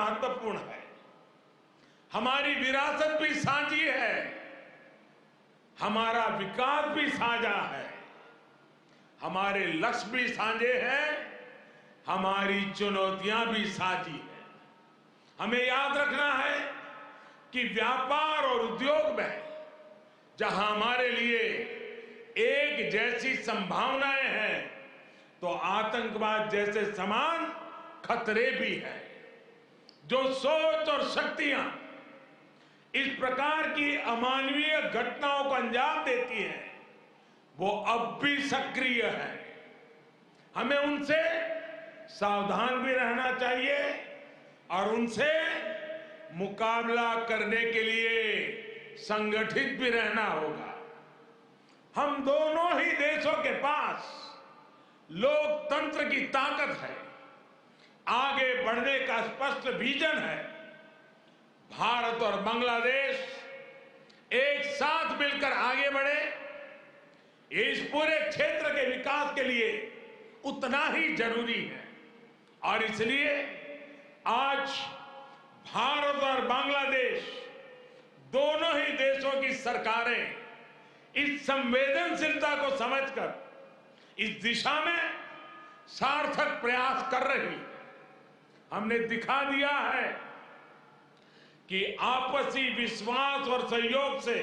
महत्वपूर्ण है, हमारी विरासत भी साझी है, हमारा विकास भी साझा है, हमारे लक्ष्य भी साझे हैं, हमारी चुनौतियां भी साझी हैं। हमें याद रखना है कि व्यापार और उद्योग में जहां हमारे लिए एक जैसी संभावनाएं हैं, तो आतंकवाद जैसे समान खतरे भी हैं। जो सोच और शक्तियां इस प्रकार की अमानवीय घटनाओं को अंजाम देती हैं, वो अब भी सक्रिय है। हमें उनसे सावधान भी रहना चाहिए और उनसे मुकाबला करने के लिए संगठित भी रहना होगा। हम दोनों ही देशों के पास लोकतंत्र की ताकत है, आगे बढ़ने का स्पष्ट विजन है। भारत और बांग्लादेश एक साथ मिलकर आगे बढ़े, इस पूरे क्षेत्र के विकास के लिए उतना ही जरूरी है। और इसलिए आज भारत और बांग्लादेश दोनों ही देशों की सरकारें इस संवेदनशीलता को समझकर इस दिशा में सार्थक प्रयास कर रही है। हमने दिखा दिया है कि आपसी विश्वास और सहयोग से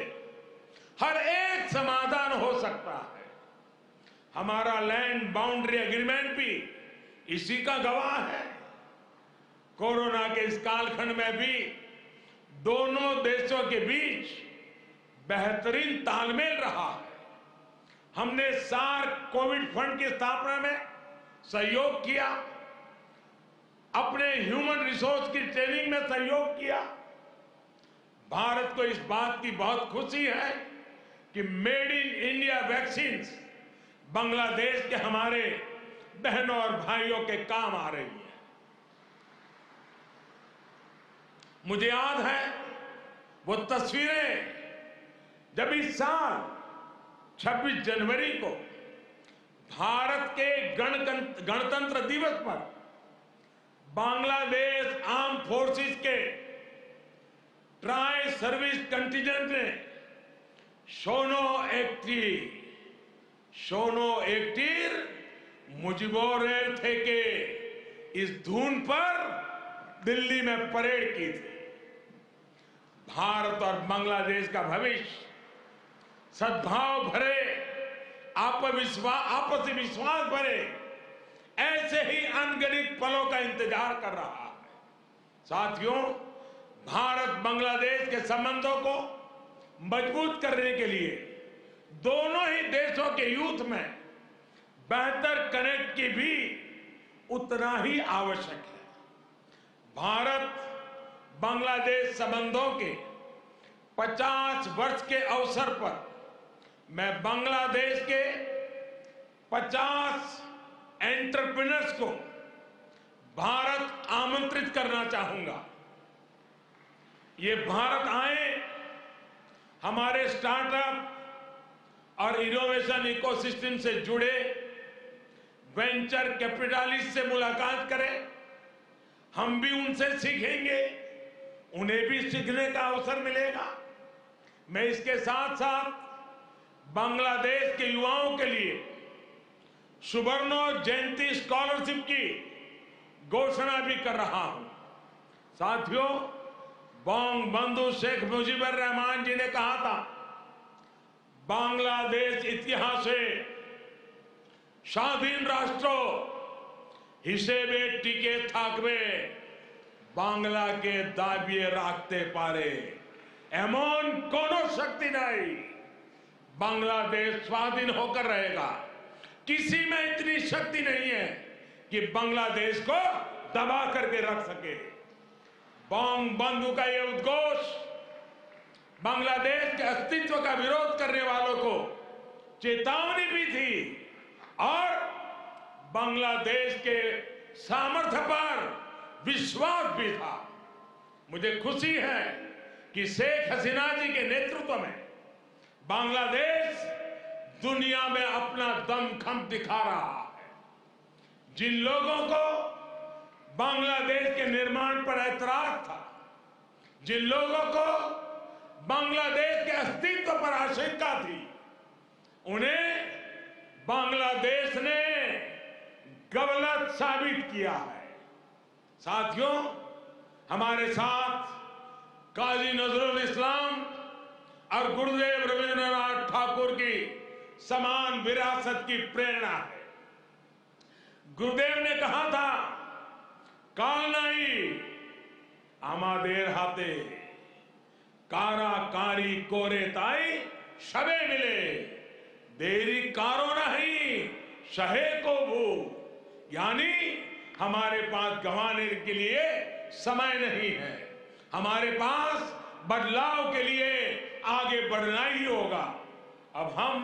हर एक समाधान हो सकता है। हमारा लैंड बाउंड्री एग्रीमेंट भी इसी का गवाह है। कोरोना के इस कालखंड में भी दोनों देशों के बीच बेहतरीन तालमेल रहा है। हमने सार्क कोविड फंड की स्थापना में सहयोग किया, अपने ह्यूमन रिसोर्स की ट्रेनिंग में सहयोग किया। भारत को इस बात की बहुत खुशी है कि made in India vaccine Bangladesh के हमारे बहनों और भाइयों के काम आ रही है। मुझे याद है वो तस्वीरें जब इस साल 26 जनवरी को भारत के गणतंत्र दिवस पर बांग्लादेश आर्म फोर्सेस के ट्राई सर्विस कंटिजेंट ने शोनो एकटीर मुजिबोरेर थे के इस धुन पर दिल्ली में परेड की थी। भारत और बांग्लादेश का भविष्य सद्भाव भरे, आपसी विश्वास भरे ऐसे ही अनगिनत पलों का इंतजार कर रहा है। साथियों, भारत बांग्लादेश के संबंधों को मजबूत करने के लिए दोनों ही देशों के यूथ में बेहतर कनेक्ट की भी उतना ही आवश्यक है। भारत बांग्लादेश संबंधों के 50 वर्ष के अवसर पर मैं बांग्लादेश के 50 एंटरप्रेन्योर्स को भारत आमंत्रित करना चाहूंगा। ये भारत आए, हमारे स्टार्टअप और इनोवेशन इकोसिस्टम से जुड़े वेंचर कैपिटलिस्ट से मुलाकात करें। हम भी उनसे सीखेंगे, उन्हें भी सीखने का अवसर मिलेगा। मैं इसके साथ साथ बांग्लादेश के युवाओं के लिए सुवर्ण जयंती स्कॉलरशिप की घोषणा भी कर रहा हूं। साथियों, बंधु शेख मुजीबुर रहमान जी ने कहा था, बांग्लादेश इतिहासे স্বাধীন রাষ্ট্র হিসেবে টিকে থাকবে বাংলাকে দাবিয়ে রাখতে পারে এমন কোন शक्ति नहीं। बांग्लादेश स्वाधीन होकर रहेगा। किसी में इतनी शक्ति नहीं है कि बांग्लादेश को दबा करके रख सके। बंधु का यह उद्घोष बांग्लादेश के अस्तित्व का विरोध करने वालों को चेतावनी भी थी और बांग्लादेश के सामर्थ्य पर विश्वास भी था। मुझे खुशी है कि शेख हसीना जी के नेतृत्व में बांग्लादेश दुनिया में अपना दमखम दिखा रहा है। जिन लोगों को बांग्लादेश के निर्माण पर ऐतराज था, जिन लोगों को बांग्लादेश के अस्तित्व पर आशंका थी, उन्हें बांग्लादेश ने गलत साबित किया है। साथियों, हमारे साथ काजी नजरुल इस्लाम और गुरुदेव रविंद्रनाथ ठाकुर की समान विरासत की प्रेरणा है। गुरुदेव ने कहा था, काल नहीं आमादेर हाथे काराकारी कोरे ताई शबे मिले, देरी कारो नहीं शहे को भू, यानी हमारे पास गंवाने के लिए समय नहीं है, हमारे पास बदलाव के लिए आगे बढ़ना ही होगा। अब हम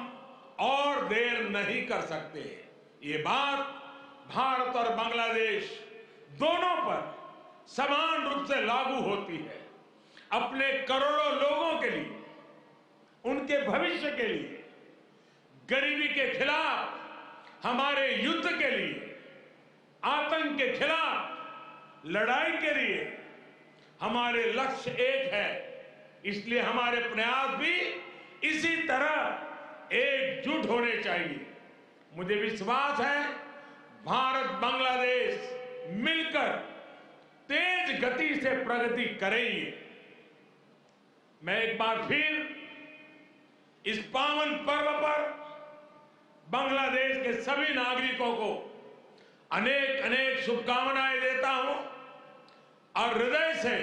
और देर नहीं कर सकते। ये बात भारत और बांग्लादेश दोनों पर समान रूप से लागू होती है। अपने करोड़ों लोगों के लिए, उनके भविष्य के लिए, गरीबी के खिलाफ हमारे युद्ध के लिए, आतंक के खिलाफ लड़ाई के लिए हमारे लक्ष्य एक है। इसलिए हमारे प्रयास भी इसी तरह एकजुट होने चाहिए। मुझे विश्वास है, भारत बांग्लादेश मिलकर तेज गति से प्रगति करेंगे। मैं एक बार फिर इस पावन पर्व पर बांग्लादेश के सभी नागरिकों को अनेक अनेक शुभकामनाएं देता हूं और हृदय से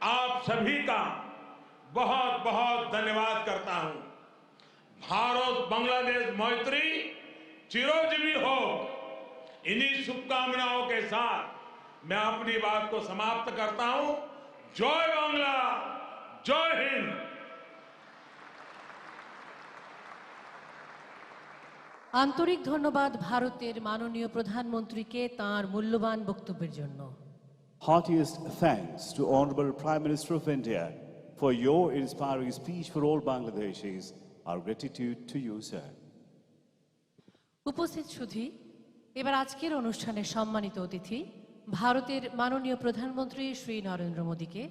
आप सभी का बहुत बहुत धन्यवाद करता हूं। भारत बांग्लादेश मैत्री चिरोजीवी हो। इन्हीं शुभकामनाओं के साथ मैं अपनी बात को समाप्त करता हूं। जय बांग्ला, जय हिंद। आंतरिक धन्यवाद भारतेर माननीय प्रधानमंत्री के तार मूल्यवान बक्तव्যের জন্য। Heartiest thanks to Honorable Prime Minister of India for your inspiring speech for all Bangladeshis. Our gratitude to you, sir. উপস্থিত সুধী, এবার আজকের অনুষ্ঠানের সম্মানিত অতিথি ভারতের মাননীয় প্রধানমন্ত্রী শ্রী নরেন্দ্র মোদীকে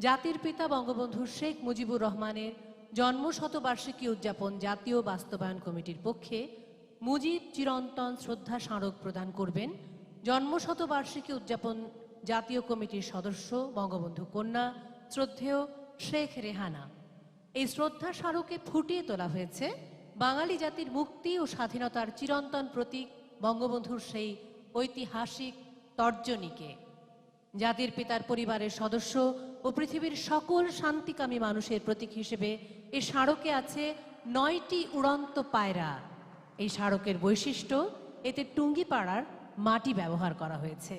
জাতির পিতা বঙ্গবন্ধু শেখ মুজিবুর রহমানের জন্মশতবার্ষিকী উদযাপন জাতীয় বাস্তবায়ন কমিটির পক্ষে মুজিব চিরন্তন শ্রদ্ধা স্মারক প্রদান করবেন জন্মশতবার্ষিকী উদযাপন জাতীয় কমিটির সদস্য বঙ্গবন্ধু কন্যা শ্রদ্ধেয় শেখ রেহানা। এই শ্রদ্ধা স্মারকে ফুটিয়ে তোলা হয়েছে বাঙালি জাতির মুক্তি ও স্বাধীনতার চিরন্তন প্রতীক বঙ্গবন্ধুর সেই ঐতিহাসিক তর্জনীকে। জাতির পিতার পরিবারের সদস্য ও পৃথিবীর সকল শান্তিকামী মানুষের প্রতীক হিসেবে এই স্মারকে আছে 9টি উড়ন্ত পায়রা। এই স্মারকের বৈশিষ্ট্য, এতে টুঙ্গিপাড়ার মাটি ব্যবহার করা হয়েছে।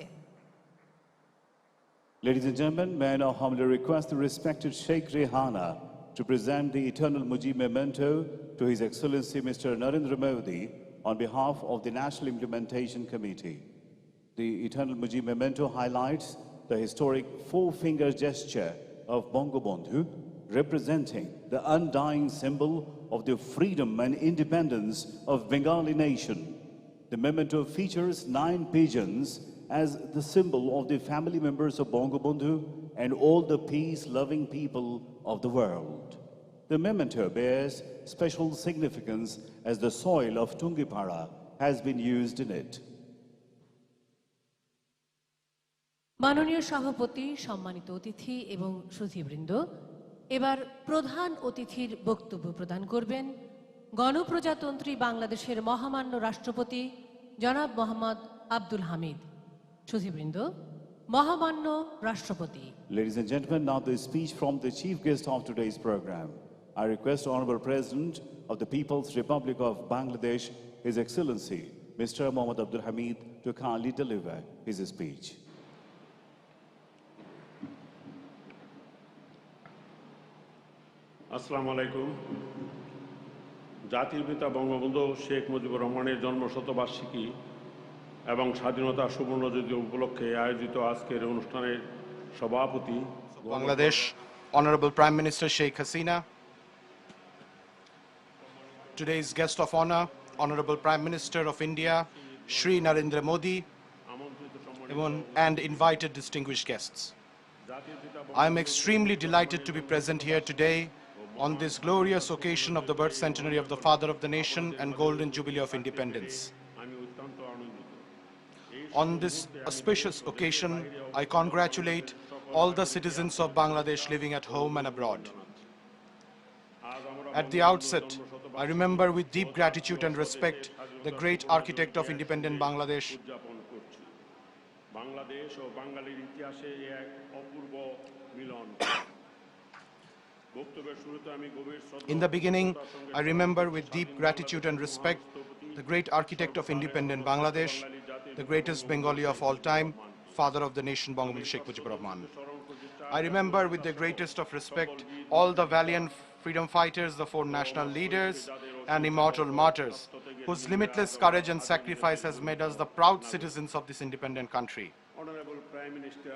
Ladies and gentlemen, may I now humbly request the respected Sheikh Rehana to present the Eternal Mujib Memento to His Excellency Mr. Narendra Modi on behalf of the National Implementation Committee. The Eternal Mujib Memento highlights the historic four-finger gesture of Bangabandhu, representing the undying symbol of the freedom and independence of Bengali nation. The memento features 9 pigeons as the symbol of the family members of Bangabandhu and all the peace-loving people of the world. The memento bears special significance as the soil of Tungipara has been used in it. মাননীয় সভাপতি, সম্মানিত অতিথি এবং সুধীবৃন্দ, এবার প্রধান অতিথির বক্তব্য প্রদান করবেন গণপ্রজাতন্ত্রী বাংলাদেশের মহামান্য রাষ্ট্রপতি জনাব মোহাম্মদ আব্দুল হামিদ। সুধীবৃন্দ, মহামান্য রাষ্ট্রপতি। Ladies and gentlemen, now the speech from the chief guest of today's program. I request Honorable President of the People's Republic of Bangladesh, His Excellency Mr. Mohammad Abdul Hamid, to kindly deliver his speech. আসসালামু আলাইকুম। জাতির পিতা বঙ্গবন্ধু শেখ মুজিবুর রহমানের জন্মশতবার্ষিকী এবং স্বাধীনতা সুবর্ণজয়ন্তী উপলক্ষে আয়োজিত আজকের অনুষ্ঠানের সভাপতি Bangladesh Honorable Prime Minister Sheikh Hasina, today's guest of honor, Honorable Prime Minister of India Shri Narendra Modi, and invited distinguished guests. I am extremely delighted to be present here today on this glorious occasion of the birth centenary of the Father of the Nation and Golden Jubilee of Independence. On this auspicious occasion, I congratulate all the citizens of Bangladesh living at home and abroad. At the outset, I remember with deep gratitude and respect the great architect of independent Bangladesh. In the beginning, I remember with deep gratitude and respect the great architect of independent Bangladesh, the greatest Bengali of all time, Father of the Nation, Bangabandhu Sheikh Mujibur Rahman. I remember with the greatest of respect all the valiant freedom fighters, the four national leaders, and immortal martyrs, whose limitless courage and sacrifice has made us the proud citizens of this independent country. Honorable Prime Minister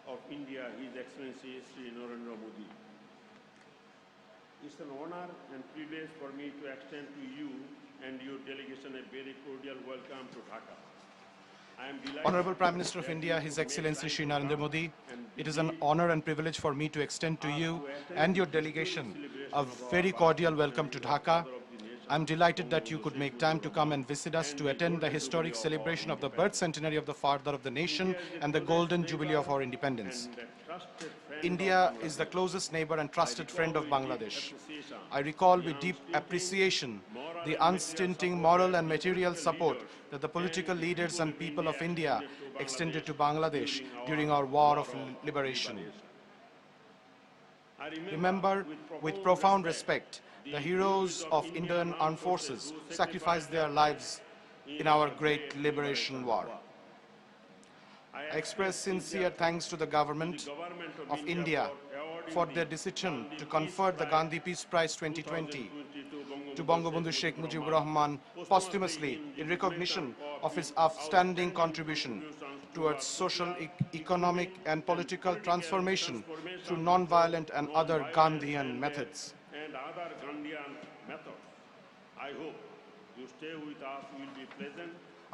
of India, His Excellency Sri Narendra Modi. It's an honor and privilege for me to extend to you and your delegation a very cordial welcome to Dhaka. Honorable Prime Minister of India, His Excellency Sri Narendra Modi, it is an honor and privilege for me to extend to you and your delegation a very cordial welcome to Dhaka. I'm delighted that you could make time to come and visit us to attend the historic celebration of the birth centenary of the Father of the Nation and the Golden Jubilee of our independence. India is the closest neighbor and trusted friend of Bangladesh. I recall with deep appreciation the unstinting moral and material support that the political leaders and people of India extended to Bangladesh during our war of liberation. Remember with profound respect the heroes of Indian armed forces sacrificed their lives in our great liberation war. I express sincere thanks to the government of India for their decision to confer the Gandhi Peace Prize 2020 to Bangabandhu Sheikh Mujibur Rahman posthumously in recognition of his outstanding contribution towards social, economic and political transformation through non-violent and other Gandhian methods.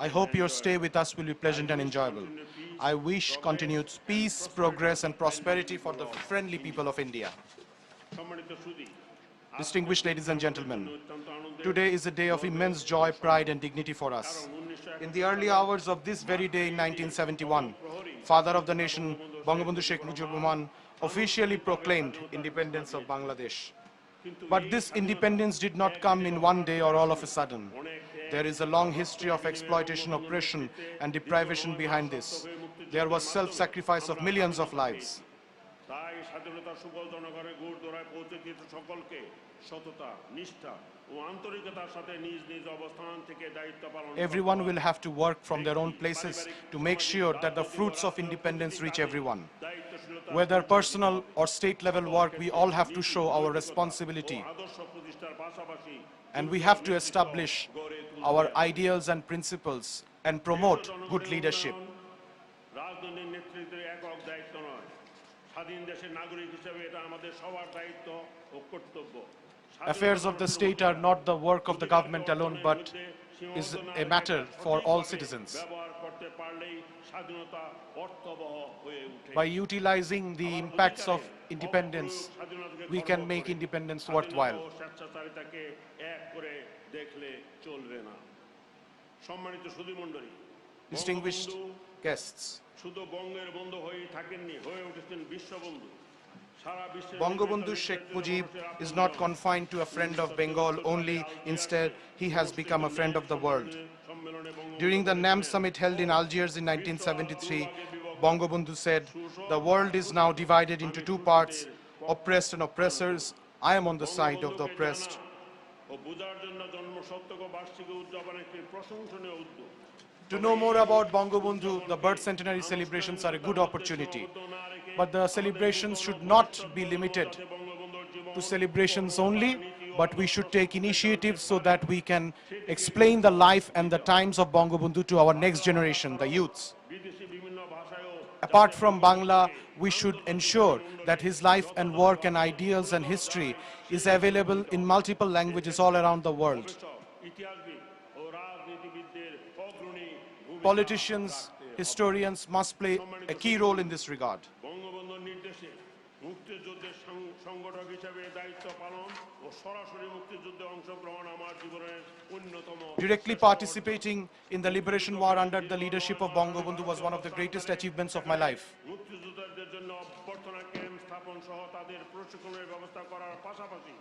I hope your stay with us will be pleasant and enjoyable. I wish continued peace, progress and prosperity for the friendly people of India. Distinguished ladies and gentlemen, today is a day of immense joy, pride and dignity for us. In the early hours of this very day in 1971, Father of the Nation, Bangabandhu Sheikh Mujibur Rahman, officially proclaimed independence of Bangladesh. But this independence did not come in one day or all of a sudden. There is a long history of exploitation, oppression and deprivation behind this. There was self-sacrifice of millions of lives. Everyone will have to work from their own places to make sure that the fruits of independence reach everyone. Whether personal or state level work, we all have to show our responsibility. And we have to establish our ideals and principles and promote good leadership. Affairs of the state are not the work of the government alone, but is a matter for all citizens. By utilizing the impacts of independence, we can make independence worthwhile. Distinguished guests, Bangabandhu Sheikh Mujib is not confined to a friend of Bengal only. Instead, he has become a friend of the world. During the NAM summit held in Algiers in 1973, Bangabandhu said, "The world is now divided into two parts, oppressed and oppressors. I am on the side of the oppressed." To know more about Bangabandhu, the birth centenary celebrations are a good opportunity. But the celebrations should not be limited to celebrations only, but we should take initiatives so that we can explain the life and the times of Bangabandhu to our next generation, the youths. Apart from Bangla, we should ensure that his life and work and ideals and history is available in multiple languages all around the world. politicians, historians must play a key role in this regard. বঙ্গবন্ধুর নির্দেশে মুক্তিযুদ্ধের সংগঠক হিসেবে দায়িত্ব পালন ও সরাসরি মুক্তিযুদ্ধে অংশগ্রহণ আমার জীবনের অন্যতম Directly participating in the liberation war under the leadership of Bangabandhu was one of the greatest achievements of my life. মুক্তিযোদ্ধাদের জন্য অভ্যর্থনা ক্যাম্প স্থাপন সহ তাদের প্রশিক্ষণের ব্যবস্থা করার পাশাপাশি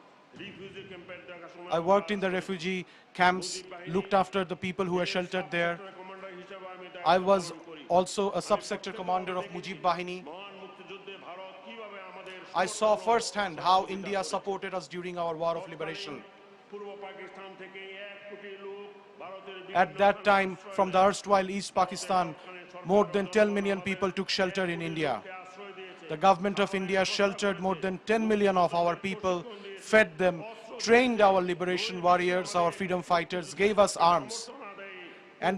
রিফিউজি ক্যাম্পের দেখাশোনা I worked in the refugee camps, looked after the people who were sheltered there. Commander হিসেবে আমি I was also a sub-sector commander of Mujib Bahini. মহান মুক্তিযুদ্ধে ভারত কিভাবে আমাদের I saw firsthand how India supported us during our war of liberation. পূর্ব পাকিস্তান থেকে 1 কোটি লোক ভারতের At that time, from the erstwhile East Pakistan, more than 10 million people took shelter in India. আশ্রয় দিয়েছে The government of India sheltered more than 10 million of our people, fed them, trained our liberation warriors, our freedom fighters, gave us arms, and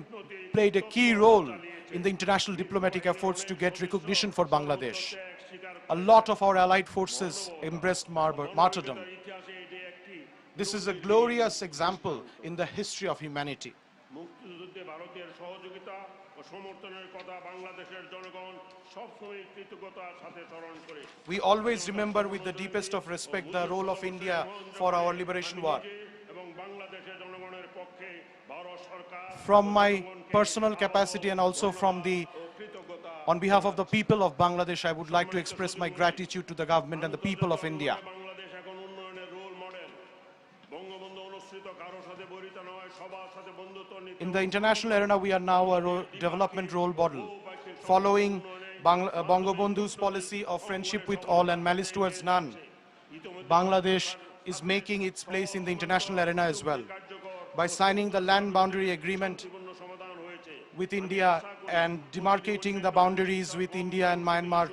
played a key role in the international diplomatic efforts to get recognition for Bangladesh. A lot of our allied forces embraced martyrdom. ইতিহাসে এটি একটি This is a glorious example in the history of humanity. মুক্তিযুদ্ধে ভারতের সহযোগিতা ও সমর্থনের কথা বাংলাদেশের জনগণ সবসময় কৃতজ্ঞতার সাথে স্মরণ করে We always remember with the deepest of respect the role of India for our liberation war. এবং বাংলাদেশের জনগণের পক্ষে ভারত সরকার From my personal capacity and also from the, on behalf of the people of Bangladesh, I would like to express my gratitude to the government and the people of India. Bangladesh এখন উন্নয়নের role model Bangabandhu অনুসৃত কারোর সাথে বরিত নয় সবার সাথে বন্ধুত্ব নীতি In the international arena, we are now a development role model, following Bangabandhu's policy of friendship with all and malice towards none. Bangladesh is making its place in the international arena as well. By signing the land boundary agreement পূর্ণ সমাধান হয়েছে with India and demarcating the boundaries with India and Myanmar,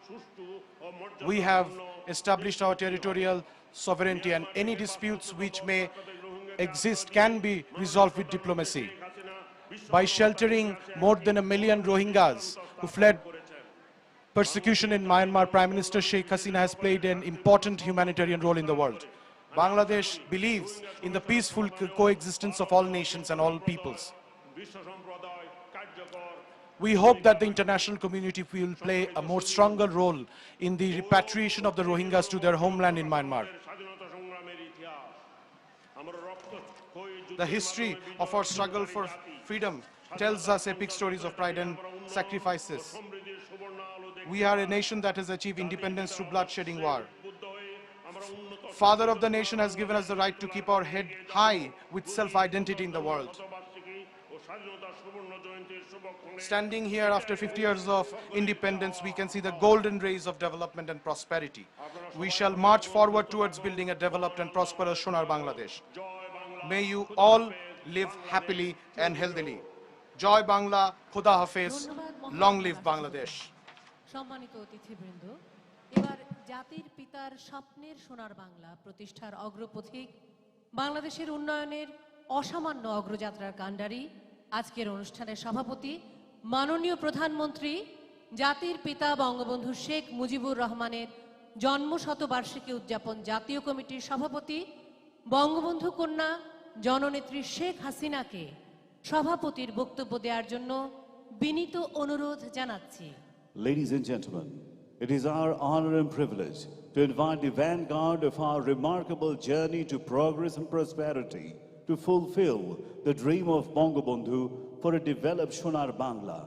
সুষ্ঠু ও we have established our territorial sovereignty, and any disputes which may exist can be resolved with diplomacy. By sheltering more than 1 million Rohingyas who fled persecution in Myanmar, Prime Minister Sheikh Hasina has played an important humanitarian role in the world. Bangladesh believes in the peaceful coexistence of all nations and all peoples. বিশ্ব সম্প্রদায় কার্যকর We hope that the international community will play a more stronger role in the repatriation of the Rohingyas to their homeland in Myanmar. স্বাধীনতা সংগ্রামের ইতিহাস আমরা রক্ত The history of our struggle for freedom tells us epic stories of pride and sacrifices. সমৃদ্ধির সুবর্ণ আলো দেখে We are a nation that has achieved independence through bloodshedding war. Buddha হয়ে আমরা উন্নত Father of the nation has given us the right to keep our head high with self-identity in the world. শতবার্ষিকী ও স্বাধীনতার সুবর্ণ জয়ন্তীর শুভক্ষণে Standing here after 50 years of independence, we can see the golden rays of development and prosperity. We shall march forward towards building a developed and prosperous Sonar Bangladesh. Joy Bangla May you all live happily and healthily. Joy Bangla, Khuda Hafiz, long live Bangladesh. সম্মানিত অতিথিবৃন্দ, এবার জাতির পিতার স্বপ্নের সোনার বাংলা প্রতিষ্ঠার অগ্রপথিক বাংলাদেশের উন্নয়নের অসামান্য অগ্রযাত্রার কাণ্ডারি আজকের অনুষ্ঠানের সভাপতি মাননীয় প্রধানমন্ত্রী জাতির পিতা বঙ্গবন্ধু শেখ মুজিবুর রহমানের জন্মশতবার্ষিকী উদযাপন জাতীয় কমিটির সভাপতি বঙ্গবন্ধু কন্যা জননেত্রী শেখ হাসিনাকে সভাপতির বক্তব্য দেওয়ার জন্য বিনীত অনুরোধ জানাচ্ছি। Ladies and gentlemen, it is our honor and privilege to invite the vanguard of our remarkable journey to progress and prosperity to fulfill the dream of Bangabandhu for a developed Sonar Bangla.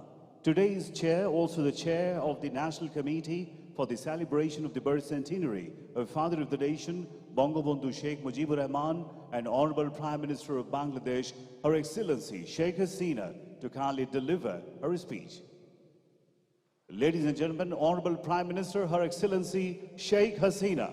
Today's chair, also the chair of the National Committee for the celebration of the birth centenary of Father of the Nation, Bangabandhu Sheikh Mujibur Rahman, and Honorable Prime Minister of Bangladesh, Her Excellency Sheikh Hasina, to kindly deliver her speech. Ladies and gentlemen, Honorable Prime Minister, Her Excellency Sheikh Hasina.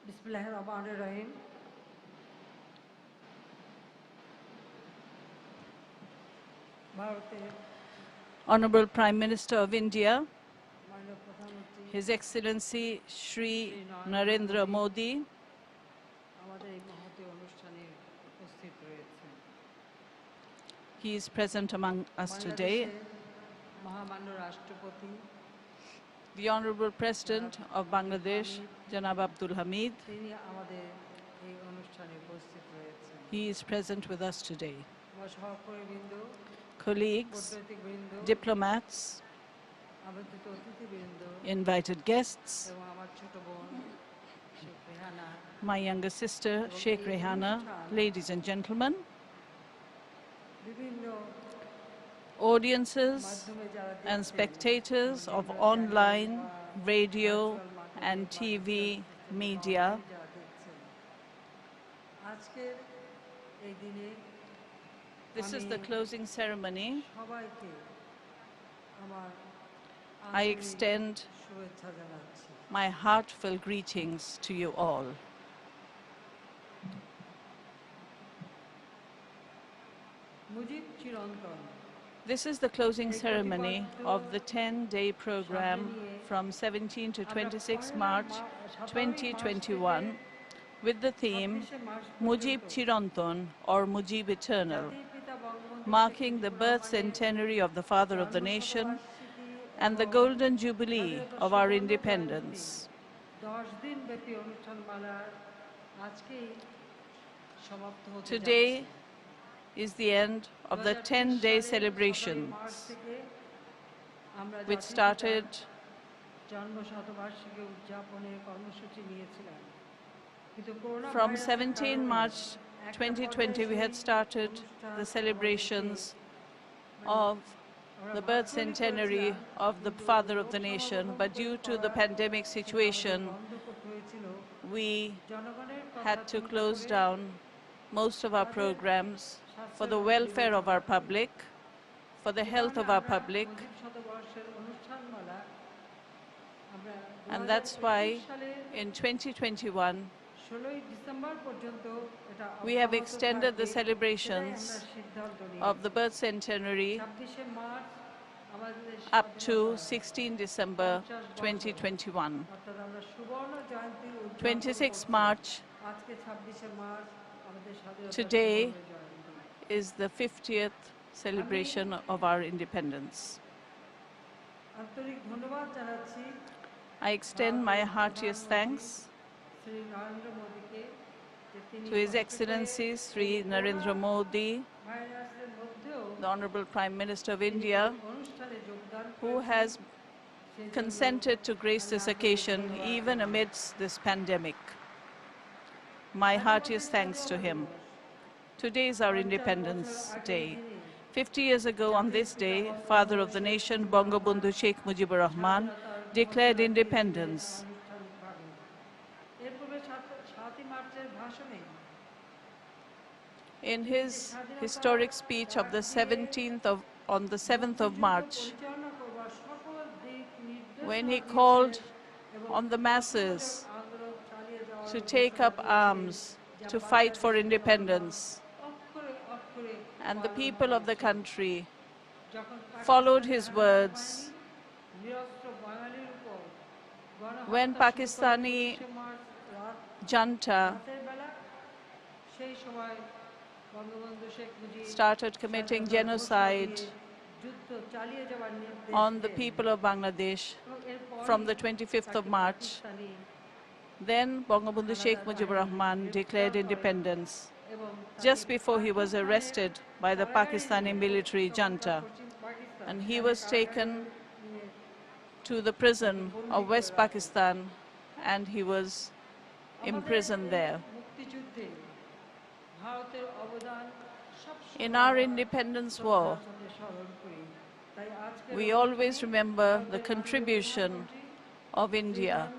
बिस्मिल्लाहिर्रहमानिर्रहीम। Honorable Prime Minister of India, His Excellency Shri Narendra Modi, he is present among us today. The Honorable President of Bangladesh, Janab Abdul Hamid, he is present with us today. Colleagues, diplomats, invited guests, my younger sister, Sheikh Rehana, ladies and gentlemen, audiences and spectators of online, radio and TV media, this is the closing ceremony. I extend my heartfelt greetings to you all. This is the closing ceremony of the 10-day program from 17 to 26 March 2021 with the theme Mujib Chirantan or Mujib Eternal, marking the birth centenary of the Father of the Nation and the Golden Jubilee of our independence. Today is the end of the 10-day celebrations, which started from 17 March 2020. We had started the celebrations of the birth centenary of the Father of the Nation, but due to the pandemic situation, we had to close down most of our programs for the welfare of our public, for the health of our public. And that's why in 2021, we have extended the celebrations of the birth centenary up to 16 December 2021. 26 March, today is the 50th celebration of our independence. I extend my heartiest thanks to His Excellency Sri Narendra Modi, the Honorable Prime Minister of India, who has consented to grace this occasion even amidst this pandemic. My heartiest thanks to him. Today is our Independence Day. 50 years ago on this day, Father of the Nation, Bangabandhu Sheikh Mujibur Rahman, declared independence. In his historic speech of on the 7th of March, when he called on the masses to take up arms, to fight for independence, and the people of the country followed his words, when Pakistani junta started committing genocide on the people of Bangladesh from the 25th of March, then Bangabandhu Sheikh Mujibur Rahman declared independence just before he was arrested by the Pakistani military junta, and he was taken to the prison of West Pakistan and he was imprisoned there. In our independence war, we always remember the contribution of India.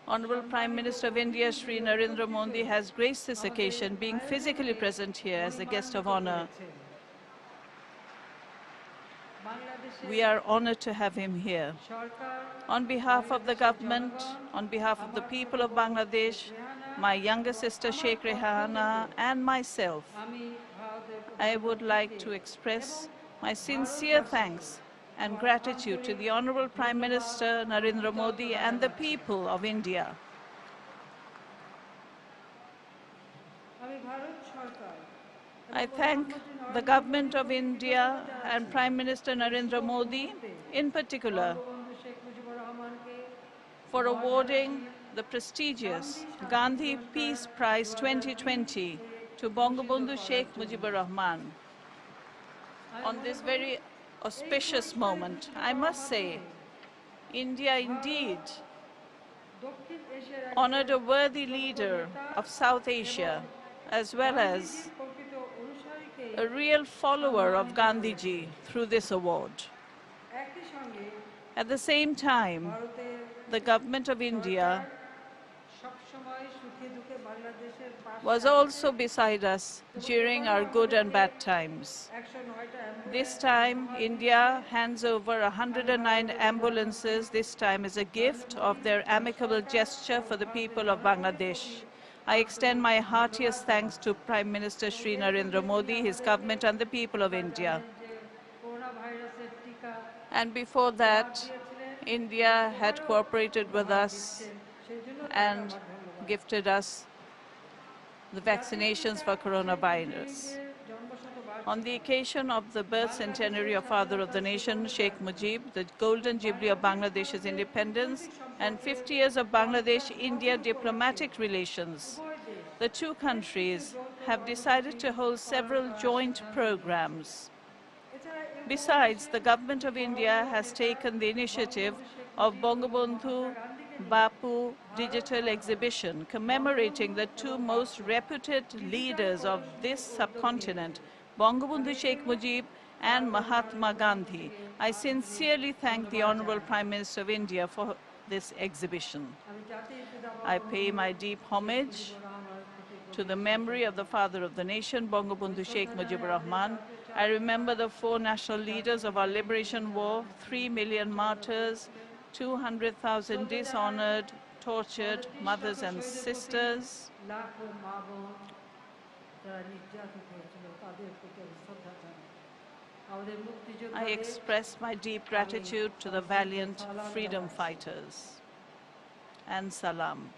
Honorable Prime Minister of India, Shri Narendra Modi, has graced this occasion, being physically present here as a guest of honor. We are honored to have him here. On behalf of the government, on behalf of the people of Bangladesh, my younger sister Sheikh Rehana and myself, I would like to express my sincere thanks and gratitude to the Honorable Prime Minister Narendra Modi and the people of India. I thank the government of India and Prime Minister Narendra Modi in particular for awarding the prestigious Gandhi Peace Prize 2020 to Bangabandhu Sheikh Mujibur Rahman. On this very auspicious moment, I must say, India indeed honored a worthy leader of South Asia, as well as a real follower of Gandhiji through this award. At the same time, the government of India was also beside us during our good and bad times. This time, India hands over 109 ambulances, this time as a gift of their amicable gesture for the people of Bangladesh. I extend my heartiest thanks to Prime Minister Shri Narendra Modi, his government and the people of India. And before that, India had cooperated with us and gifted us the vaccinations for coronavirus. On the occasion of the birth centenary of Father of the Nation, Sheikh Mujib, the Golden Jubilee of Bangladesh's independence, and 50 years of Bangladesh-India diplomatic relations, the two countries have decided to hold several joint programs. Besides, the government of India has taken the initiative of Bangabandhu Bapu digital exhibition commemorating the two most reputed leaders of this subcontinent, Bangabandhu Sheikh Mujib and Mahatma Gandhi. I sincerely thank the Honorable Prime Minister of India for this exhibition. I pay my deep homage to the memory of the father of the nation, Bangabandhu Sheikh Mujibur Rahman. I remember the four national leaders of our liberation war, 3 million martyrs, 200,000 dishonored, tortured mothers and sisters. I express my deep gratitude to the valiant freedom fighters. And salam.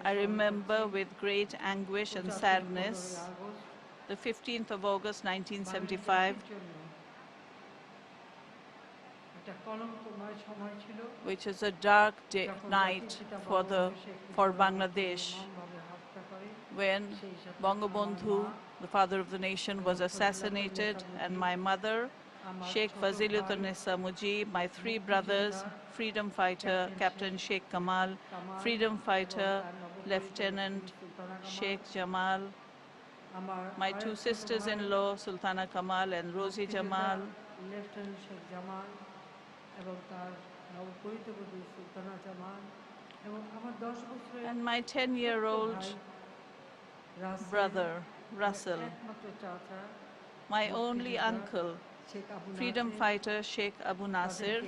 I remember with great anguish and sadness the 15th of August 1975, which is a dark night for Bangladesh, when Bangabandhu, the father of the nation, was assassinated, and my mother, Sheikh Fazilunnisa Mujib, my three brothers, freedom fighter Captain Sheikh Kamal, freedom fighter Lieutenant Sheikh Jamal, my two sisters-in-law, Sultana Kamal and Rosie Jamal, and my 10-year-old brother, Russell, my only uncle, freedom fighter Sheikh Abu Nasir,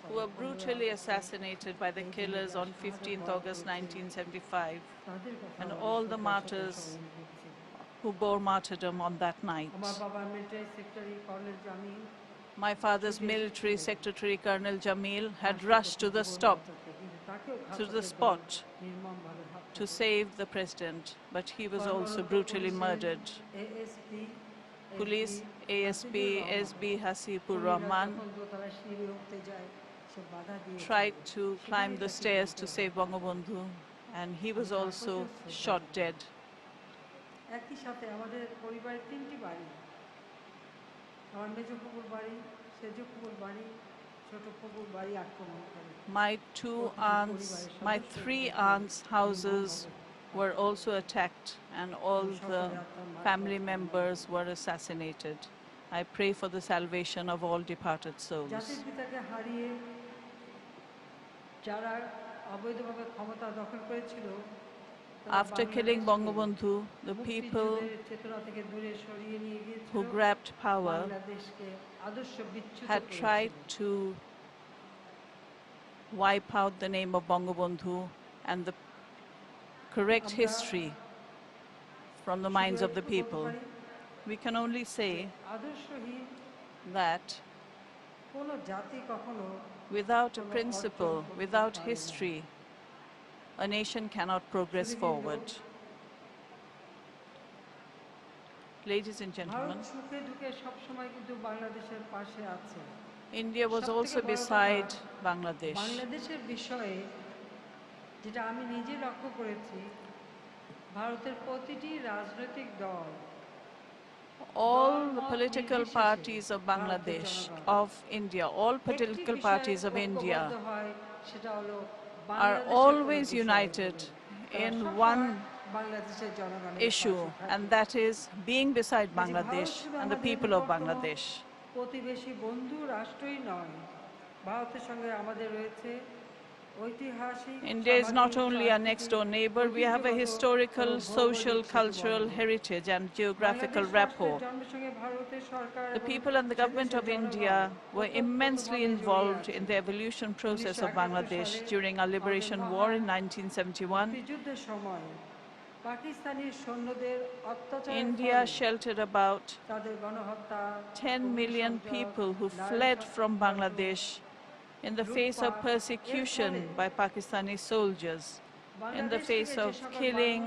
who were brutally assassinated by the killers on 15th August 1975, and all the martyrs who bore martyrdom on that night. My father's military secretary, Colonel Jamil, had rushed to the spot to save the president, but he was also brutally murdered. Police ASP SB Hasipur Rahman tried to climb the stairs to save Bangabandhu, and he was also shot dead. My three aunts' houses were also attacked, and all the family members were assassinated. I pray for the salvation of all departed souls. After killing Bangabandhu, the people who grabbed power had tried to wipe out the name of Bangabandhu and the correct history from the minds of the people. We can only say আদর্শহীন that কোনো জাতি কখনো without a principle, without history, a nation cannot progress forward. Ladies and gentlemen, Bharat সুখে দুঃখে সবসময় কিন্তু বাংলাদেশের পাশে আছে। India was সবথেকে also বড় কথা, beside Bangladesh. বাংলাদেশের বিষয়ে যেটা আমি নিজে লক্ষ্য করেছি, ভারতের প্রতিটি রাজনৈতিক দল, All the political parties of Bangladesh, of India, all political parties of India সেটা হলো are always united in one issue, and that is being beside Bangladesh and the people of Bangladesh. প্রতিবেশী বন্ধু রাষ্ট্রই নয়, ভারতের সঙ্গে আমাদের রয়েছে ঐতিহাসিক India is not only our next door neighbor, we have a historical, social, cultural heritage and geographical rapport. The people and the government of India were immensely involved in the evolution process of Bangladesh during our liberation war in 1971. India sheltered about 10 million people who fled from Bangladesh in the face of persecution by Pakistani soldiers, in the face of killing,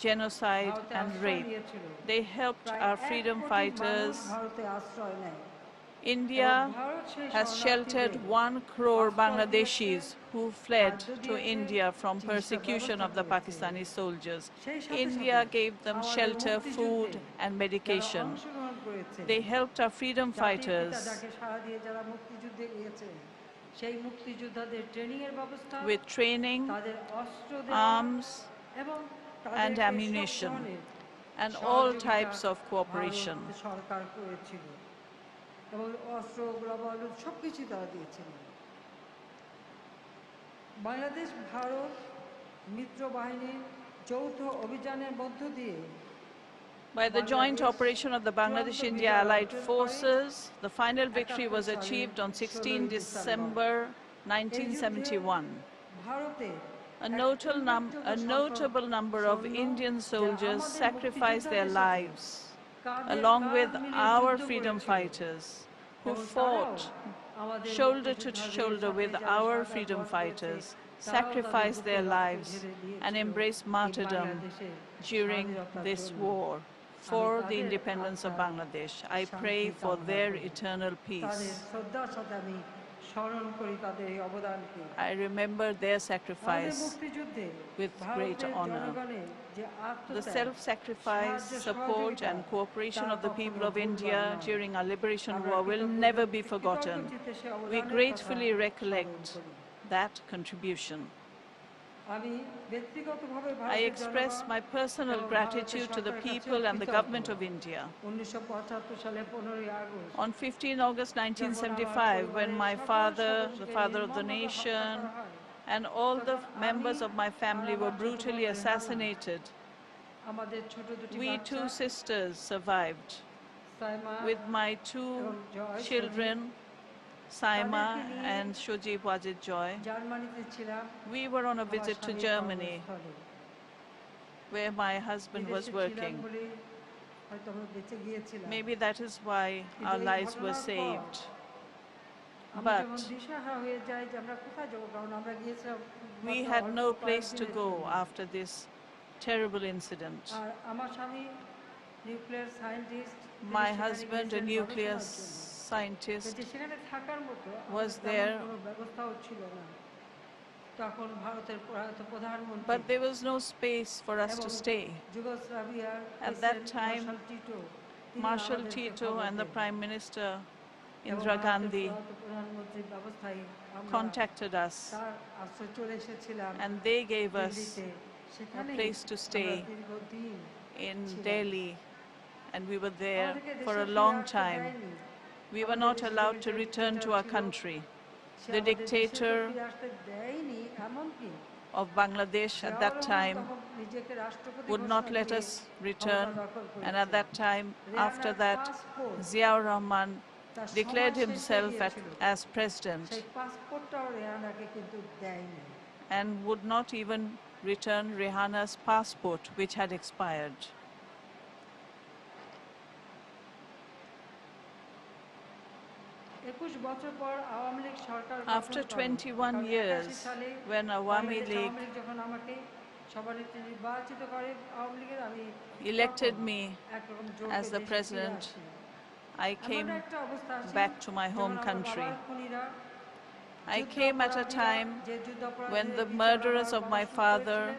genocide and rape. They helped our freedom fighters. India has sheltered 1 crore Bangladeshis who fled to India from persecution of the Pakistani soldiers. India gave them shelter, food and medication. They helped our freedom fighters with training, arms and ammunition and all types of cooperation. Bangladesh Bharat মিত্র বাহিনীর যৌথ অভিযানের মধ্য দিয়ে By the joint operation of the Bangladesh-India Allied Forces, the final victory was achieved on 16 December 1971. A notable number of Indian soldiers sacrificed their lives, along with our freedom fighters, who fought shoulder to shoulder with our freedom fighters, sacrificed their lives and embraced martyrdom during this war for the independence of Bangladesh. I pray for their eternal peace. I remember their sacrifice with great honor. The self-sacrifice, support and cooperation of the people of India during our liberation war will never be forgotten. We gratefully recollect that contribution. I express my personal gratitude to the people and the government of India. On 15 August 1975, when my father, the father of the nation, and all the members of my family were brutally assassinated, we 2 sisters survived. With my 2 children, Saima and Shojib Wajid Joy, we were on a visit to Germany, where my husband was working. Maybe that is why our lives were saved. But we had no place to go after this terrible incident. My husband, a nuclear scientist, was there, but there was no space for us to stay. At that time, Marshal Tito and the Prime Minister Indira Gandhi contacted us, and they gave us a place to stay in Delhi, and we were there for a long time. We were not allowed to return to our country. The dictator of Bangladesh at that time would not let us return, and at that time, after that, Ziaur Rahman declared himself as president and would not even return Rehana's passport, which had expired. After 21 years, when Awami League elected me as the president, I came back to my home country. I came at a time when the murderers of my father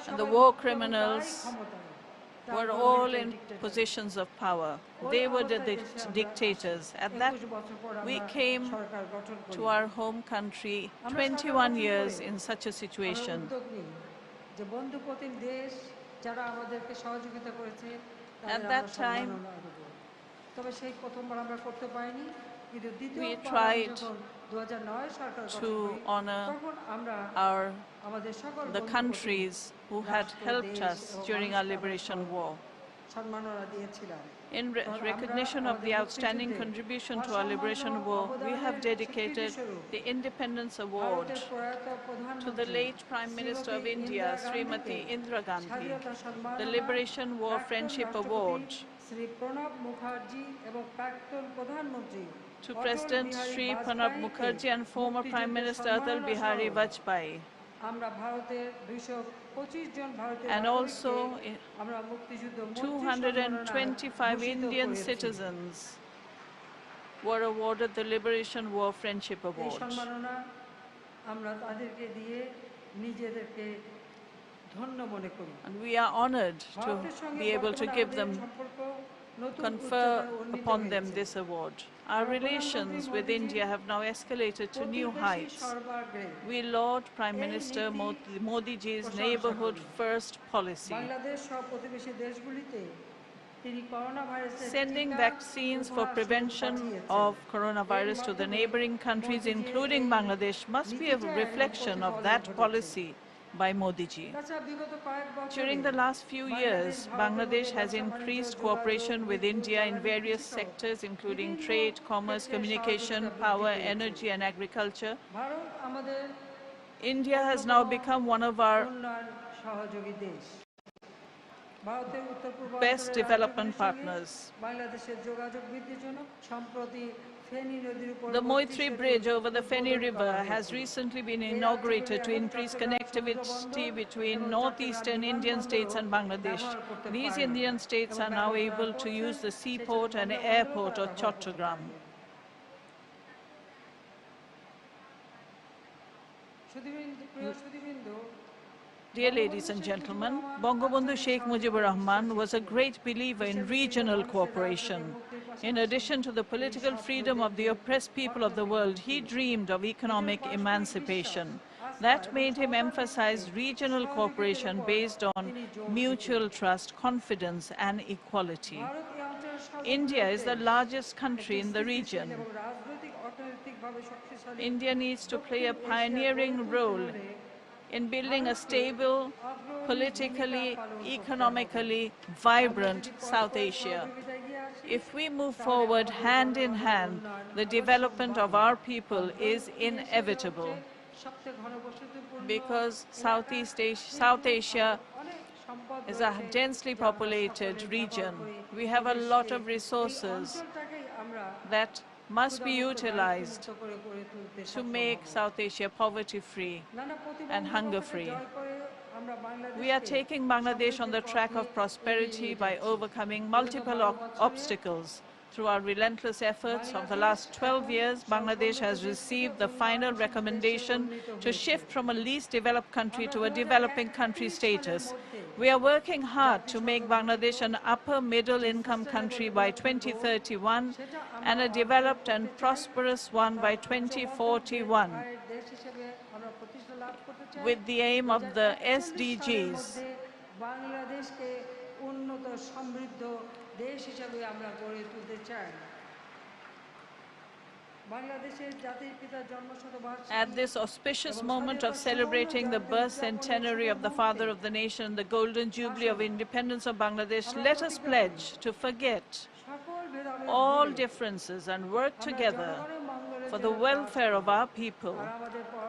and the war criminals were all in positions of power. They were the dictators. At that, we came to our home country 21 years in such a situation. At that time, we tried to honor the countries who had helped us during our liberation war. In recognition of the outstanding contribution to our liberation war, we have dedicated the Independence Award to the late Prime Minister of India, Srimati Indira Gandhi, the Liberation War Friendship Award to President Sri Pranab Mukherjee and former Prime Minister Atal Bihari Vajpayee. And also 225 Indian citizens were awarded the Liberation War Friendship Award. And we are honored to be able to give them, confer upon them this award. Our relations with India have now escalated to new heights. We laud Prime Minister Modi ji's neighborhood first policy. Sending vaccines for prevention of coronavirus to the neighboring countries, including Bangladesh, must be a reflection of that policy by Modi ji. During the last few years, Bangladesh has increased cooperation with India in various sectors, including trade, commerce, communication, power, energy, and agriculture. India has now become one of our best development partners. The Moitri Bridge over the Feni River has recently been inaugurated to increase connectivity between northeastern Indian states and Bangladesh. These Indian states are now able to use the seaport and airport of Chattogram. Dear ladies and gentlemen, Bangabandhu Sheikh Mujibur Rahman was a great believer in regional cooperation. In addition to the political freedom of the oppressed people of the world, he dreamed of economic emancipation. That made him emphasize regional cooperation based on mutual trust, confidence, and equality. India is the largest country in the region. India needs to play a pioneering role in building a stable, politically, economically vibrant South Asia. If we move forward hand in hand, the development of our people is inevitable, because South Asia is a densely populated region. We have a lot of resources that must be utilized to make South Asia poverty-free and hunger-free. We are taking Bangladesh on the track of prosperity by overcoming multiple obstacles. Through our relentless efforts of the last 12 years, Bangladesh has received the final recommendation to shift from a least developed country to a developing country status. We are working hard to make Bangladesh an upper middle income country by 2031 and a developed and prosperous one by 2041, with the aim of the SDGs. At this auspicious moment of celebrating the birth centenary of the father of the nation, the Golden Jubilee of independence of Bangladesh, let us pledge to forget all differences and work together for the welfare of our people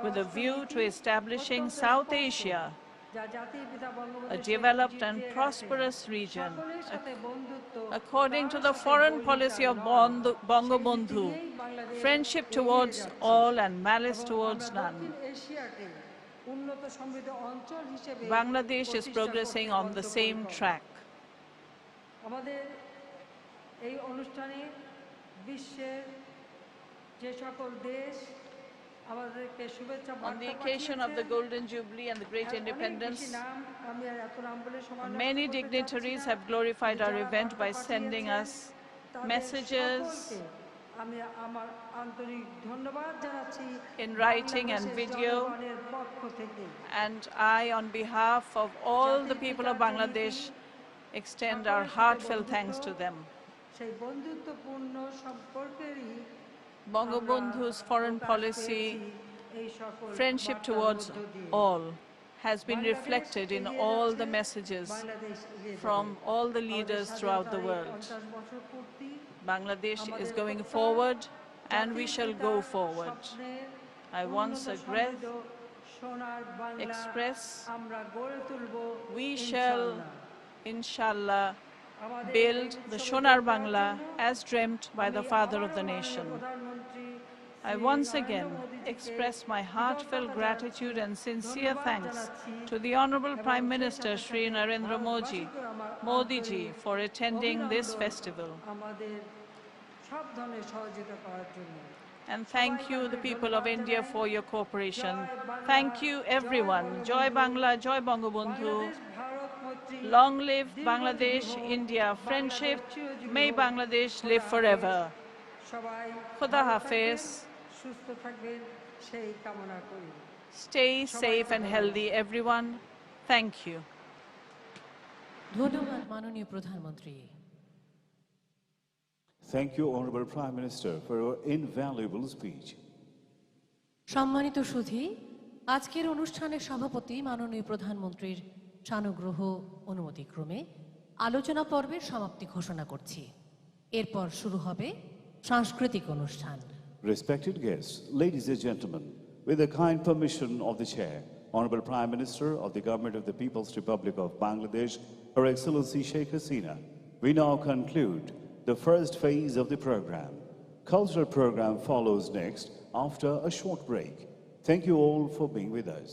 with a view to establishing South Asia যা জাতির পিতা a Bangabandhu developed and prosperous region, according to the foreign policy of Bangabandhu, friendship towards all and malice towards none. এশিয়াকে উন্নত সমৃদ্ধ অঞ্চল হিসেবে Bangladesh is progressing on the same track. আমাদের এই অনুষ্ঠানে বিশ্বের যে সকল দেশ আমাদেরকে শুভেচ্ছা On the occasion of the Golden Jubilee and the Great Independence, আমি আর এত নাম বলে সময় many dignitaries have glorified our event by sending us messages আমি আমার আন্তরিক ধন্যবাদ জানাচ্ছি in writing and video, জনগণের পক্ষ থেকে and I, on behalf of all the people of Bangladesh, extend our heartfelt thanks to them. সেই বন্ধুত্বপূর্ণ সম্পর্কেরই Bangabandhu's foreign policy, friendship towards all, has been reflected in all the messages from all the leaders throughout the world. Bangladesh is going forward, and we shall go forward. I once again express, we shall, inshallah, build the Sonar Bangla as dreamt by the father of the nation. I once again express my heartfelt gratitude and sincere thanks to the Honorable Prime Minister Shri Narendra Modi ji for attending this festival. And thank you, the people of India, for your cooperation. Thank you, everyone. Joy Bangla, Joy Bangabandhu. Long live Bangladesh, India friendship. May Bangladesh live forever. Khuda Hafiz. Stay safe and healthy, everyone. Thank you. ধন্যবাদ মাননীয় প্রধানমন্ত্রী। Thank you, Honorable Prime Minister, for your invaluable speech. সম্মানিত সুধী, আজকের অনুষ্ঠানের সভাপতি মাননীয় প্রধানমন্ত্রীর সানুগ্রহ অনুমতিক্রমে আলোচনা পর্বের সমাপ্তি ঘোষণা করছি। এরপর শুরু হবে সাংস্কৃতিক অনুষ্ঠান। Respected guests, ladies and gentlemen, with the kind permission of the Chair, Honorable Prime Minister of the Government of the People's Republic of Bangladesh, Her Excellency Sheikh Hasina, we now conclude the first phase of the program. Cultural program follows next after a short break. Thank you all for being with us.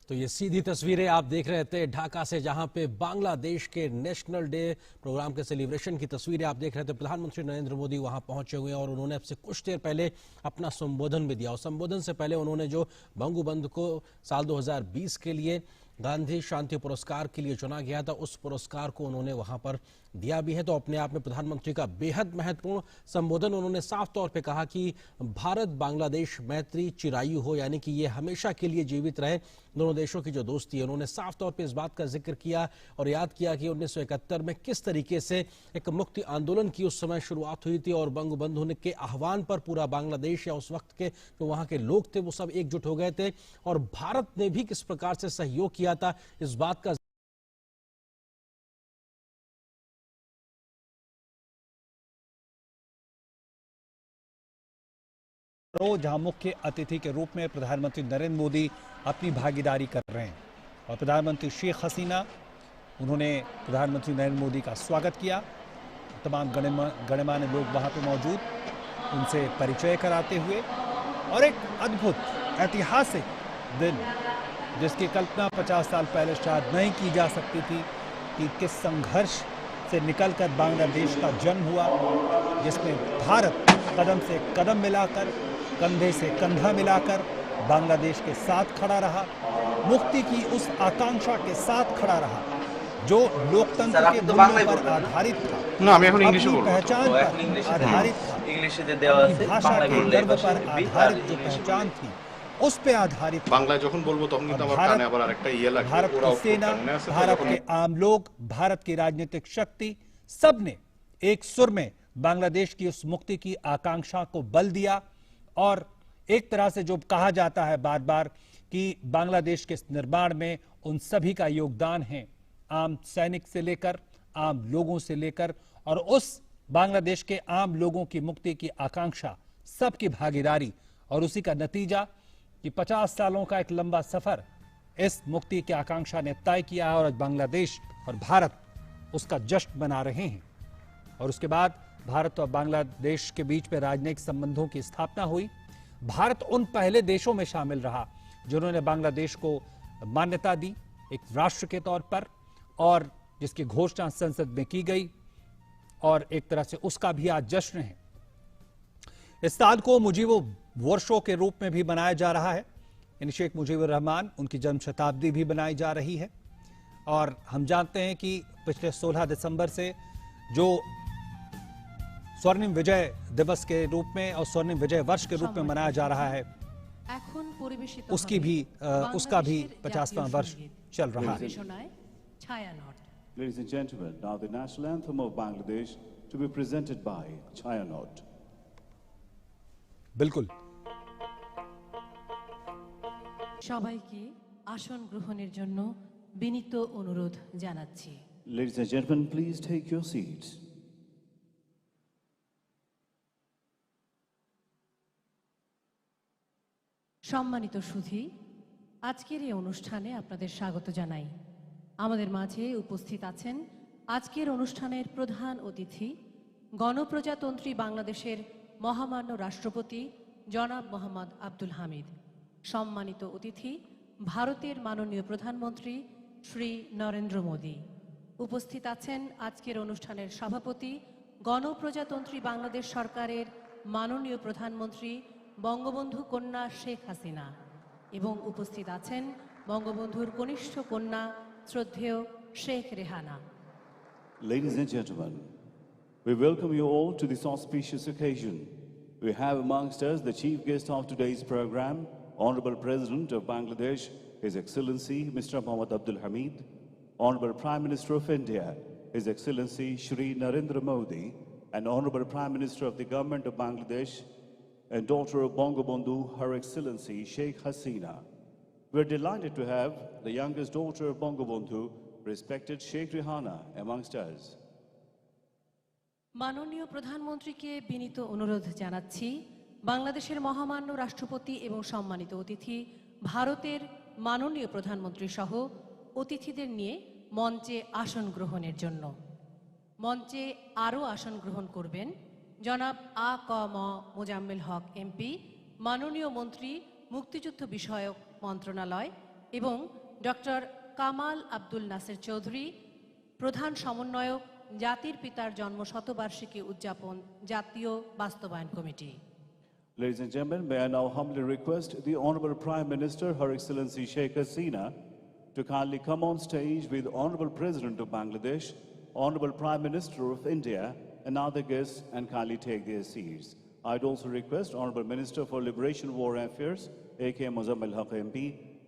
तो ये सीधी तस्वीरें आप देख रहे थे ढाका से, जहां पे बांग्लादेश के नेशनल डे प्रोग्राम के सेलिब्रेशन की तस्वीरें आप देख रहे थे। प्रधानमंत्री नरेंद्र मोदी वहां पहुंचे हुए हैं और उन्होंने अब से कुछ देर पहले अपना संबोधन भी दिया। और संबोधन से पहले उन्होंने जो बंगबंधु को साल 2020 के लिए गांधी शांति पुरस्कार के लिए चुना गया था, उस पुरस्कार को उन्होंने वहां पर दिया भी है। तो अपने आप में प्रधानमंत्री का बेहद महत्वपूर्ण संबोधन। उन्होंने साफ तौर पे कहा कि भारत बांग्लादेश मैत्री चिरायु हो, यानी कि ये हमेशा के लिए जीवित रहे, दोनों देशों की जो दोस्ती है। उन्होंने साफ तौर पे इस बात का जिक्र किया और याद किया कि 1971 में किस तरीके से एक मुक्ति आंदोलन की उस समय शुरुआत हुई थी और बंगबंधु के आह्वान पर पूरा बांग्लादेश या उस वक्त के जो वहां के लोग थे वो सब एकजुट हो गए थे और भारत ने भी किस प्रकार से सहयोग किया था, इस बात का जहां मुख्य अतिथि के रूप में प्रधानमंत्री नरेंद्र मोदी अपनी भागीदारी कर रहे हैं और प्रधानमंत्री शेख हसीना, उन्होंने प्रधानमंत्री नरेंद्र मोदी का स्वागत किया। तमाम गणमान्य लोग वहाँ पे मौजूद, उनसे परिचय कराते हुए और एक अद्भुत ऐतिहासिक दिन जिसकी कल्पना 50 साल पहले शायद नहीं की जा सकती थी कि किस संघर्ष से निकलकर बांग्लादेश का जन्म हुआ, जिसमें भारत कदम से कदम मिलाकर, कंधे से कंधा मिलाकर बांग्लादेश के साथ खड़ा रहा, मुक्ति की उस आकांक्षा के साथ खड़ा रहा जो लोकतंत्र के मूल्यों पर आधारित था, अपनी पहचान पर आधारित था, अपनी भाषा के गर्व पर आधारित जो पहचान थी उस पे आधारित बांग्ला जखन बोलबो तखन किन्तु आमार काने आबार आरेकटा इये लागबे। भारत की सेना, भारत के आम लोग, भारत की राजनीतिक शक्ति, सब ने एक सुर में बांग्लादेश की उस मुक्ति की आकांक्षा को बल दिया। और एक तरह से जो कहा जाता है बार बार कि बांग्लादेश के निर्माण में उन सभी का योगदान है, आम सैनिक से लेकर, आम लोगों से लेकर, और उस बांग्लादेश के आम लोगों की मुक्ति की आकांक्षा, सबकी भागीदारी और उसी का नतीजा कि 50 सालों का एक लंबा सफर इस मुक्ति की आकांक्षा ने तय किया है और आज बांग्लादेश और भारत उसका जश्न मना रहे हैं। और उसके बाद भारत और बांग्लादेश के बीच में राजनयिक संबंधों की स्थापना हुई। भारत उन पहले देशों में शामिल रहा जिन्होंने बांग्लादेश को मान्यता दी एक राष्ट्र के तौर पर, और जिसकी घोषणा संसद में की गई, और एक तरह से उसका भी आज जश्न है। इस साल को मुजीबो वर्षों के रूप में भी मनाया जा रहा है, यानी शेख मुजीबुर रहमान उनकी जन्म शताब्दी भी बनाई जा रही है। और हम जानते हैं कि पिछले 16 दिसंबर से जो स्वर्णिम विजय दिवस के रूप में और स्वर्णिम विजय वर्ष के रूप में मनाया जा रहा है, उसका भी 50वां वर्ष चल रहा है। Ladies and gentlemen, now the national anthem of Bangladesh to be presented by Chayanot. बिल्कुल। সবাইকে আসন গ্রহণের জন্য বিনীত অনুরোধ জানাচ্ছি। Ladies and gentlemen, please take your seats. সম্মানিত সুধী, আজকের এই অনুষ্ঠানে আপনাদের স্বাগত জানাই। আমাদের মাঝে উপস্থিত আছেন আজকের অনুষ্ঠানের প্রধান অতিথি, গণপ্রজাতন্ত্রী বাংলাদেশের মহামান্য রাষ্ট্রপতি জনাব মোহাম্মদ আব্দুল হামিদ। সম্মানিত অতিথি, ভারতের মাননীয় প্রধানমন্ত্রী শ্রী নরেন্দ্র মোদী। উপস্থিত আছেন আজকের অনুষ্ঠানের সভাপতি, গণপ্রজাতন্ত্রী বাংলাদেশ সরকারের মাননীয় প্রধানমন্ত্রী বঙ্গবন্ধু কন্যা শেখ হাসিনা, এবং উপস্থিত আছেন বঙ্গবন্ধুর কনিষ্ঠ কন্যা শ্রদ্ধেয় Sheikh Rehana. Ladies and gentlemen, we welcome you all to this auspicious occasion. We have amongst us the chief guest of today's program, Honorable President of Bangladesh, His Excellency Mr. Mohammad Abdul Hamid, Honorable Prime Minister of India, His Excellency Shri Narendra Modi, and Honorable Prime Minister of the Government of Bangladesh and daughter of Bangabandhu, Her Excellency Sheikh Hasina. We're delighted to have the youngest daughter of Bangabandhu, respected Sheikh Rehana, amongst us. মাননীয় প্রধানমন্ত্রীকে বিনীত অনুরোধ জানাচ্ছি বাংলাদেশের মহামান্য রাষ্ট্রপতি এবং সম্মানিত অতিথি ভারতের মাননীয় প্রধানমন্ত্রী সহ অতিথিদের নিয়ে মঞ্চে আসন গ্রহণের জন্য। মঞ্চে আরও আসন গ্রহণ করবেন জনাব আ ক ম মোজাম্মেল হক এমপি, মাননীয় মন্ত্রী মুক্তিযুদ্ধ বিষয়ক মন্ত্রণালয়, এবং ডক্টর কামাল আব্দুল নাসের চৌধুরী, প্রধান সমন্বয়ক জাতির পিতার জন্ম শতবার্ষিকী উদযাপন জাতীয় বাস্তবায়ন committee. Ladies and gentlemen, may I now humbly request the Honorable Prime Minister, Her Excellency Sheikh Hasina, to kindly come on stage with Honorable President of Bangladesh, Honorable Prime Minister of India, and other guests, and kindly take their seats. I'd also request Honorable Minister for Liberation War Affairs, A.K. Mozammel Haq MP,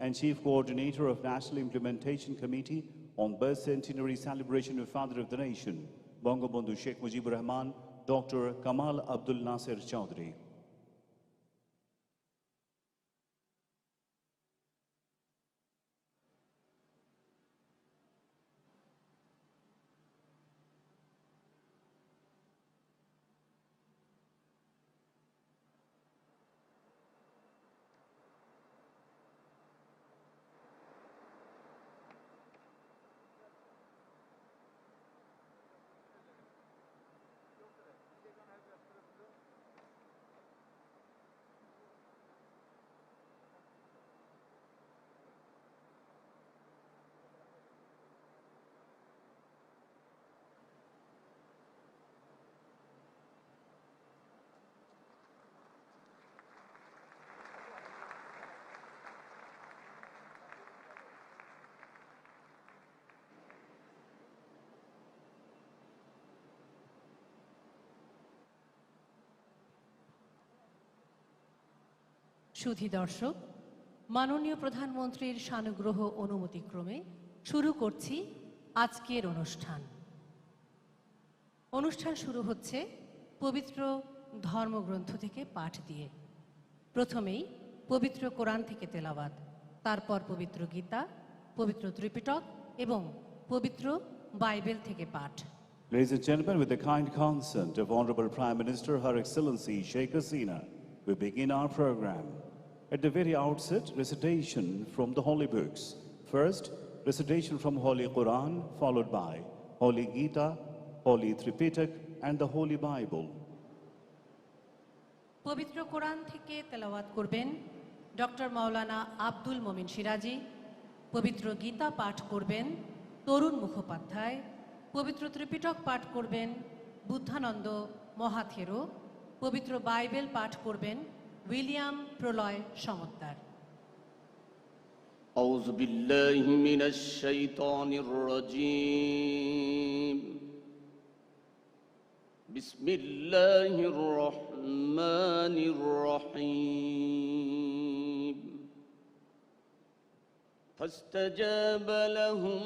and Chief Coordinator of National Implementation Committee on Birth Centenary Celebration of Father of the Nation, Bangabandhu Sheikh Mujibur Rahman, Dr. Kamal Abdul Nasir Chowdhury. সুধী দর্শক, মাননীয় প্রধানমন্ত্রীর সানুগ্রহ অনুমতিক্রমে শুরু করছি আজকের অনুষ্ঠান। অনুষ্ঠান শুরু হচ্ছে পবিত্র ধর্মগ্রন্থ থেকে পাঠ দিয়ে। প্রথমেই পবিত্র কোরআন থেকে তেলাওয়াত, তারপর পবিত্র গীতা, পবিত্র ত্রিপিটক এবং পবিত্র বাইবেল থেকে পাঠ। Ladies and gentlemen, with the kind consent of Honorable Prime Minister, Her Excellency Sheikh Hasina, we begin our program. At the very outset, recitation from the holy books. First, recitation from Holy Quran, followed by Holy Gita, Holy Tripitak, and the Holy Bible. পবিত্র কোরআন থেকে তেলাওয়াত করবেন doctor মাওলানা আব্দুল মমিন সিরাজি। পবিত্র গীতা পাঠ করবেন তরুণ মুখোপাধ্যায়। পবিত্র ত্রিপিটক পাঠ করবেন বুদ্ধানন্দ মহাথেরো। পবিত্র বাইবেল পাঠ করবেন উইলিয়াম প্রলয় সমদ্দার। أعوذ بالله من الشيطان الرجيم. بسم الله الرحمن الرحيم. فاستجاب لهم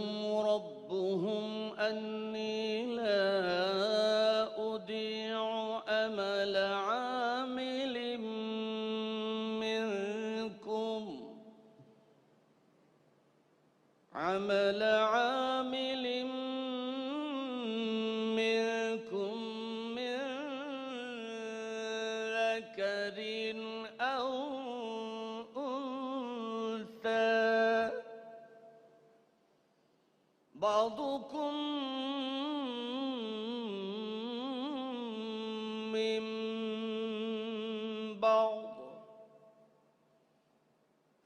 ربهم أني لا أضيع عمل عامل منكم من ذكر أو أنثى بعضكم من بعض،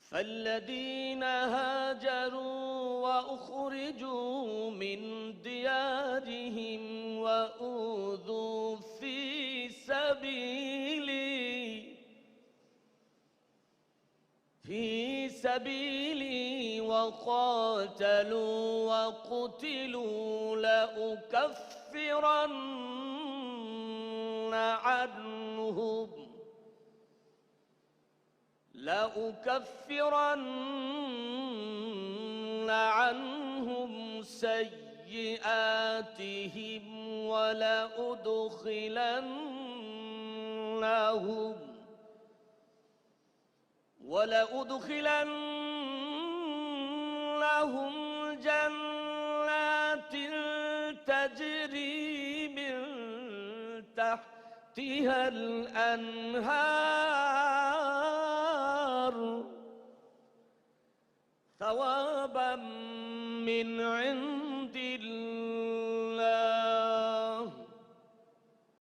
فالذين هاجروا وأخرجوا من ديارهم وأوذوا في سبيلي وقاتلوا وقتلوا لأكفرن عنهم سيئاتهم ولأدخلنهم جنات تجري من تحتها الأنهار ثوابا من عند